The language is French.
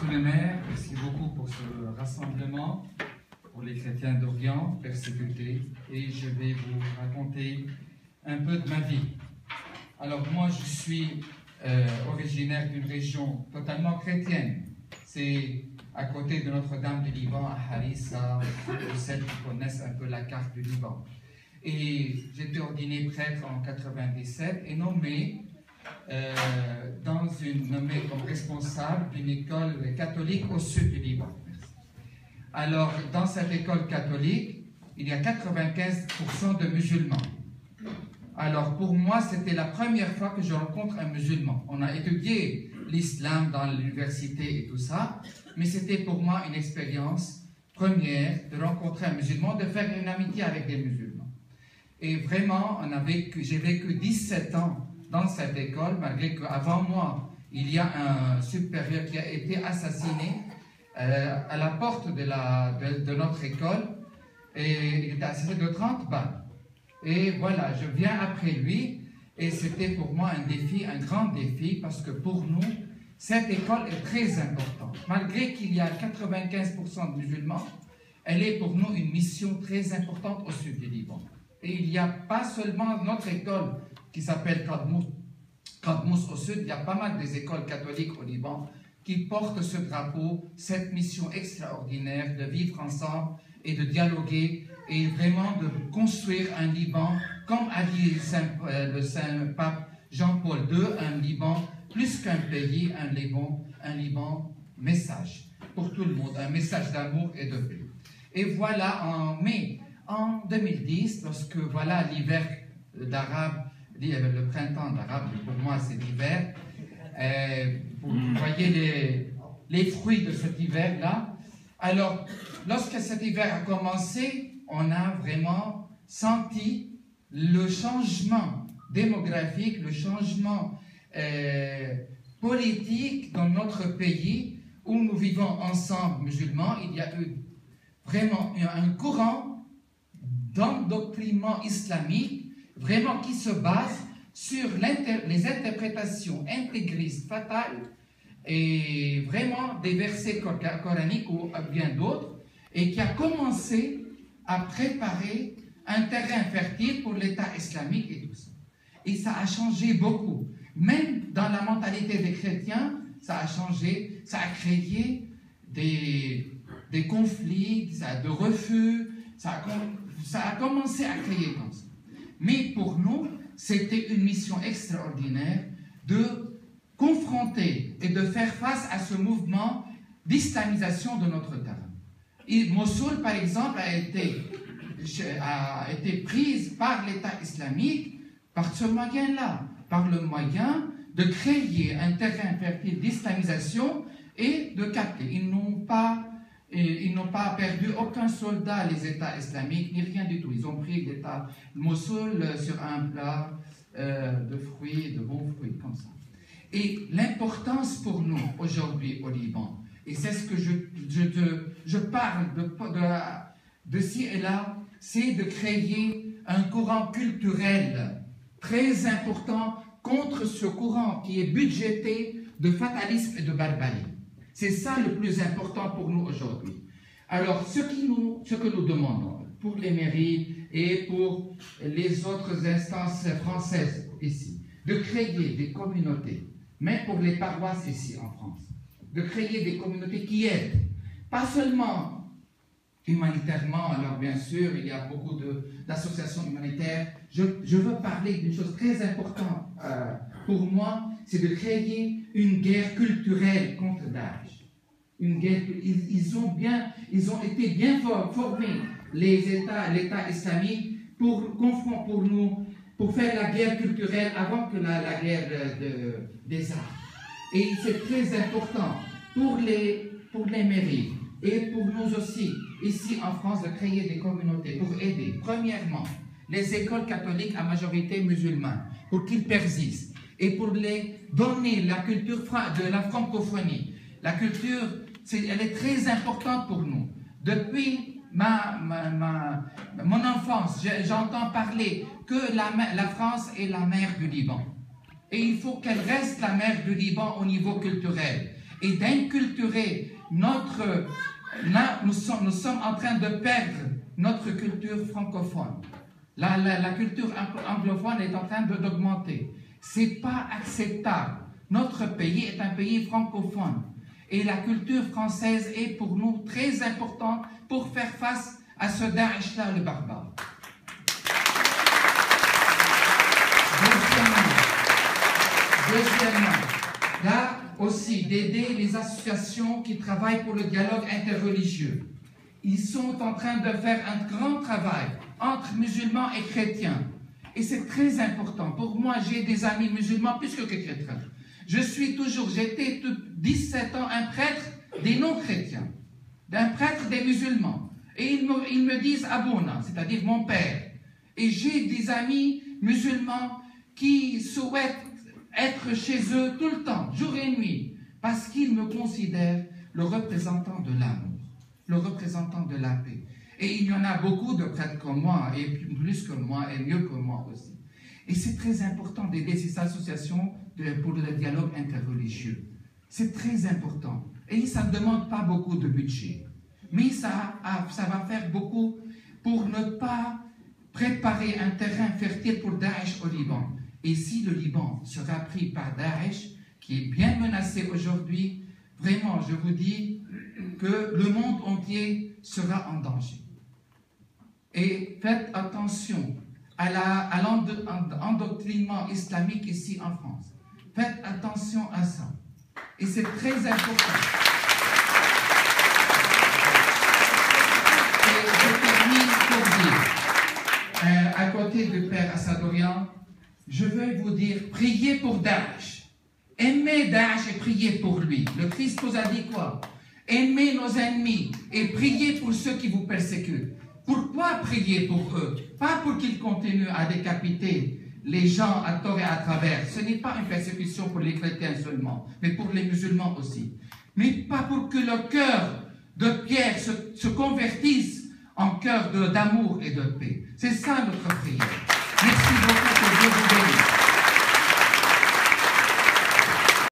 Monsieur le maire, merci beaucoup pour ce rassemblement pour les chrétiens d'Orient persécutés, et je vais vous raconter un peu de ma vie. Alors moi je suis originaire d'une région totalement chrétienne, c'est à côté de Notre-Dame du Liban, à Harissa, pour celles qui connaissent un peu la carte du Liban. Et j'étais ordonné prêtre en 97 et nommé nommé comme responsable d'une école catholique au sud du Liban. Alors, dans cette école catholique, il y a 95% de musulmans. Alors, pour moi, c'était la première fois que je rencontre un musulman. On a étudié l'islam dans l'université et tout ça, mais c'était pour moi une expérience première de rencontrer un musulman, de faire une amitié avec des musulmans. Et vraiment, j'ai vécu 17 ans dans cette école, malgré qu'avant moi, il y a un supérieur qui a été assassiné à la porte de notre école, et il était assassiné de 30 balles. Et voilà, je viens après lui, et c'était pour moi un défi, un grand défi, parce que pour nous, cette école est très importante. Malgré qu'il y a 95% de musulmans, elle est pour nous une mission très importante au sud du Liban. Et il n'y a pas seulement notre école qui s'appelle Kadmous au sud, il y a pas mal des écoles catholiques au Liban qui portent ce drapeau, cette mission extraordinaire de vivre ensemble et de dialoguer et vraiment de construire un Liban, comme a dit le Saint Pape Jean-Paul II, un Liban plus qu'un pays, un Liban message pour tout le monde, un message d'amour et de paix. Et voilà, en 2010, lorsque voilà l'hiver d'arabe, le printemps d'arabe, pour moi c'est l'hiver, vous voyez les fruits de cet hiver-là. Alors, lorsque cet hiver a commencé, on a vraiment senti le changement démographique, le changement politique dans notre pays où nous vivons ensemble musulmans. Il y a eu vraiment un courant d'endoctrinement islamique vraiment qui se base sur les interprétations intégristes fatales et vraiment des versets coraniques ou bien d'autres, et qui a commencé à préparer un terrain fertile pour l'État islamique et tout ça. Et ça a changé beaucoup. Même dans la mentalité des chrétiens, ça a changé, ça a créé des conflits, de refus, ça a commencé à créer comme ça. Mais pour nous, c'était une mission extraordinaire de confronter et de faire face à ce mouvement d'islamisation de notre terrain. Et Mossoul, par exemple, a été prise par l'État islamique par ce moyen-là, par le moyen de créer un terrain fertile d'islamisation et de capter. Ils n'ont pas perdu aucun soldat, les États islamiques, ni rien du tout. Ils ont pris l'État Mossoul sur un plat de fruits, de bons fruits, comme ça. Et l'importance pour nous, aujourd'hui, au Liban, et c'est ce que je parle de ci et là, c'est de créer un courant culturel très important contre ce courant qui est budgété de fatalisme et de barbarie. C'est ça le plus important pour nous aujourd'hui. Alors, ce que nous demandons pour les mairies et pour les autres instances françaises ici, de créer des communautés, même pour les paroisses ici en France, de créer des communautés qui aident, pas seulement humanitairement, alors bien sûr, il y a beaucoup d'associations humanitaires. Je veux parler d'une chose très importante pour moi, c'est de créer une guerre culturelle contre Daesh. Une guerre, ils ont été bien formés, l'État islamique, pour faire la guerre culturelle avant que la guerre des armes. Et c'est très important pour les mairies et pour nous aussi, ici en France, de créer des communautés pour aider, premièrement, les écoles catholiques à majorité musulmane, pour qu'ils persistent, et pour les donner la culture de la francophonie. La culture, elle est très importante pour nous. Depuis mon enfance, j'entends parler que la France est la mère du Liban. Et il faut qu'elle reste la mère du Liban au niveau culturel. et d'inculturer notre... Là, nous sommes en train de perdre notre culture francophone. La culture anglophone est en train d'augmenter. Ce n'est pas acceptable. Notre pays est un pays francophone. Et la culture française est pour nous très importante pour faire face à ce Daesh-là, le barbare. Deuxièmement, là aussi, d'aider les associations qui travaillent pour le dialogue interreligieux. Ils sont en train de faire un grand travail entre musulmans et chrétiens. Et c'est très important. Pour moi, j'ai des amis musulmans plus que chrétiens. J'étais 17 ans un prêtre des non-chrétiens, d'un prêtre des musulmans. Et ils me disent Abouna, c'est-à-dire mon père. Et j'ai des amis musulmans qui souhaitent être chez eux tout le temps, jour et nuit, parce qu'ils me considèrent le représentant de l'amour, le représentant de la paix. Et il y en a beaucoup de prêtres comme moi, et plus que moi, et mieux que moi aussi. Et c'est très important d'aider ces associations pour le dialogue interreligieux. C'est très important. Et ça ne demande pas beaucoup de budget. Mais ça va faire beaucoup pour ne pas préparer un terrain fertile pour Daesh au Liban. Et si le Liban sera pris par Daesh, qui est bien menacé aujourd'hui, vraiment, je vous dis que le monde entier sera en danger. Et faites attention à l'endoctrinement islamique ici en France. Faites attention à ça. Et c'est très important. Et je termine pour dire, à côté du Père Assadourian, je veux vous dire, priez pour Daesh. Aimez Daesh et priez pour lui. Le Christ nous a dit quoi? Aimez nos ennemis et priez pour ceux qui vous persécutent. Pourquoi prier pour eux? Pas pour qu'ils continuent à décapiter les gens à tort et à travers. Ce n'est pas une persécution pour les chrétiens seulement, mais pour les musulmans aussi. Mais pas pour que le cœur de Pierre se convertisse en cœur d'amour et de paix. C'est ça notre prière.